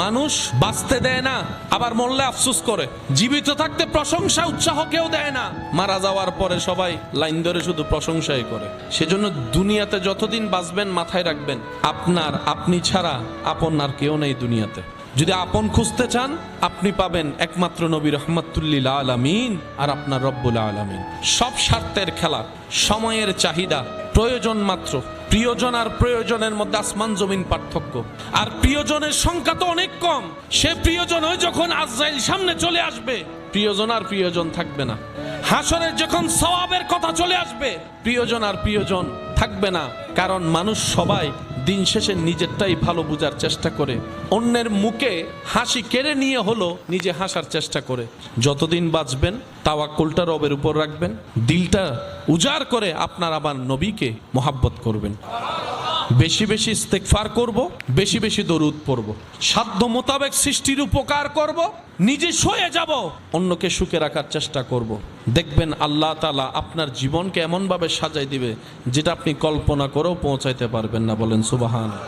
মানুষ বাঁচতে দেয় না, আবার মরলে আফসোস করে। জীবিত থাকতে প্রশংসা উৎসাহ কেউ দেয় না, মারা যাওয়ার পরে সবাই লাইন ধরে শুধু প্রশংসাই করে। সেজন্য দুনিয়াতে যতদিন বাঁচবেন মাথায় রাখবেন, আপনি ছাড়া আপন আর কেউ নেই দুনিয়াতে। যদি আপন খুঁজতে চান, আপনি পাবেন একমাত্র নবী রহমাতুল্লিল আলামিন আর আপনার রব্বুল আলামিন। সব স্বার্থের খেলা, সময়ের চাহিদা, প্রয়োজন মাত্র। প্রিয়জন আর প্রয়োজনের মধ্যে আসমান জমিন পার্থক্য। আর প্রিয়জনের সংখ্যা তো অনেক কম। সে প্রিয়জন হয় যখন আজরাইল সামনে চলে আসবে, প্রিয়জন আর প্রিয়জন থাকবে না। হাসরের যখন সওয়াবের কথা চলে আসবে, প্রিয়জন আর প্রিয়জন থাকবে না। কারণ মানুষ সবাই দিন শেষে নিজেরটাই ভালো বোঝার চেষ্টা করে, অন্যের মুখে হাসি কেড়ে নিয়ে হলো নিজে হাসার চেষ্টা করে। যতদিন বাঁচবেন তাওয়াক্কুলটা রবের উপর রাখবেন, দিলটা উজাড় করে আপনার আবার নবীকে মহাব্বত করবেন। বেশি বেশি ইস্তেগফার করব, বেশি বেশি দরুদ পড়ব, সাধ্য মোতাবেক সৃষ্টির উপকার করব, নিজে সয়ে যাব, অন্যকে সুখে রাখার চেষ্টা করব। দেখবেন আল্লাহ তাআলা আপনার জীবনকে এমনভাবে সাজাই দিবে যেটা আপনি কল্পনা করেও পৌঁছাইতে পারবেন না। বলেন সুবহানাল্লাহ।